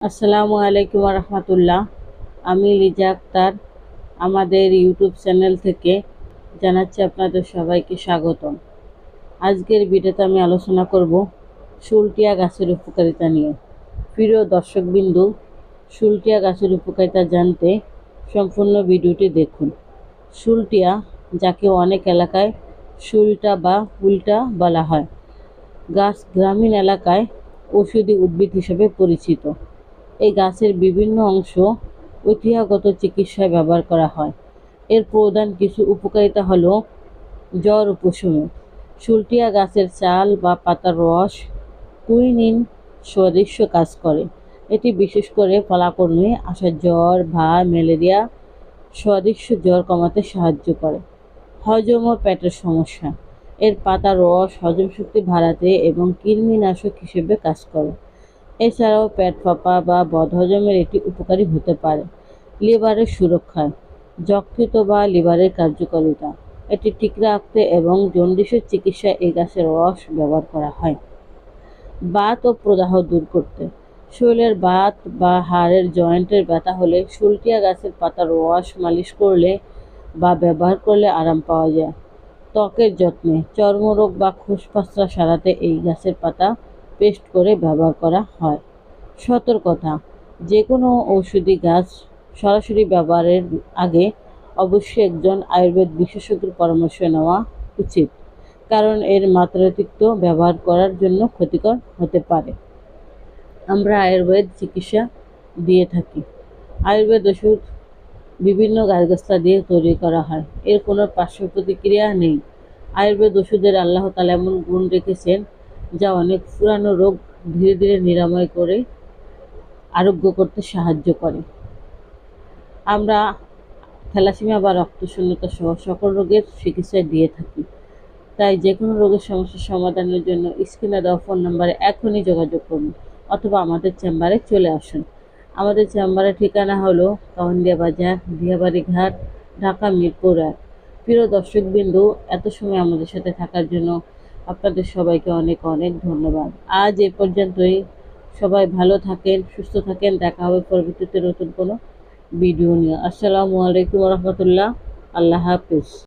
আসসালামু আলাইকুম রহমতুল্লাহ। আমি লিজা আক্তার আমাদের ইউটিউব চ্যানেল থেকে জানাচ্ছি আপনাদের সবাইকে স্বাগতম। আজকের ভিডিওতে আমি আলোচনা করব শুলটিয়া গাছের উপকারিতা নিয়ে। প্রিয় দর্শকবিন্দু, শুলটিয়া গাছের উপকারিতা জানতে সম্পূর্ণ ভিডিওটি দেখুন। শুলটিয়া, যাকে অনেক এলাকায় শুলটা বা উল্টা বলা হয়, গাছ গ্রামীণ এলাকায় ঔষধি উদ্ভিদ হিসেবে পরিচিত। এই গাছের বিভিন্ন অংশ ঐতিহ্যগত চিকিৎসায় ব্যবহার করা হয়। এর প্রধান কিছু উপকারিতা হলো জ্বর উপশমে শুলটিয়া গাছের চাল বা পাতার রস কুইনিন সদৃশ্য কাজ করে। এটি বিশেষ করে পালাক্রমে আসা জ্বর, ভার, ম্যালেরিয়া সদৃশ্য জ্বর কমাতে সাহায্য করে। হজম ও পেটের সমস্যা, এর পাতার রস হজম শক্তি বাড়াতে এবং কৃমিনাশক হিসেবে কাজ করে। এছাড়াও পেট ফাঁপা বা বদহজমের এটি উপকারী হতে পারে। লিভারের সুরক্ষায় যকৃত বা লিভারের কার্যকারিতা, এটি ঠিক রাখতে এবং জন্ডিসের চিকিৎসায় এই গাছের রস ব্যবহার করা হয়। বাত ও প্রদাহ দূর করতে, শরীরের বাত বা হাড়ের জয়েন্টের ব্যথা হলে শুলটিয়া গাছের পাতার রস মালিশ করলে বা ব্যবহার করলে আরাম পাওয়া যায়। ত্বকের যত্নে চর্মরোগ বা খোসপাসরা সারাতে এই গাছের পাতা পেস্ট করে ব্যবহার করা হয়। সতর্কতা, যে কোনো ঔষধি গাছ সরাসরি ব্যবহারের আগে অবশ্যই একজন আয়ুর্বেদ বিশেষজ্ঞের পরামর্শ নেওয়া উচিত, কারণ এর মাত্রাতিরিক্ত ব্যবহার করার জন্য ক্ষতিকর হতে পারে। আমরা আয়ুর্বেদ চিকিৎসা দিয়ে থাকি। আয়ুর্বেদ ওষুধ বিভিন্ন গাছগাছলা দিয়ে তৈরি করা হয়। এর কোনো পার্শ্ব প্রতিক্রিয়া নেই। আয়ুর্বেদ ওষুধের আল্লাহ তাআলা এমন গুণ রেখেছেন যা অনেক পুরানো রোগ ধীরে ধীরে নিরাময় করে আরোগ্য করতে সাহায্য করে। আমরা থ্যালাসেমিয়া বা রক্তশূন্যতা সহ সকল রোগের চিকিৎসা দিয়ে থাকি। তাই যে কোনো রোগের সমস্যার সমাধানের জন্য স্ক্রিনে দেওয়া ফোন নম্বরে এখনই যোগাযোগ করুন অথবা আমাদের চেম্বারে চলে আসুন। আমাদের চেম্বারের ঠিকানা হলো কাউন্দিয়া বাজার, দিয়াবাড়ি ঘাট, ঢাকা মিরপুর ১। প্রিয় দর্শকবিন্দু, এত সময় আমাদের সাথে থাকার জন্য আপনাদের সবাইকে অনেক অনেক ধন্যবাদ। আজ এ পর্যন্তই। সবাই ভালো থাকেন, সুস্থ থাকেন। দেখা হবে পরবর্তীতে নতুন কোনো ভিডিও নিয়ে। আসসালামু আলাইকুম রহমতুল্লাহ। আল্লাহ হাফিজ।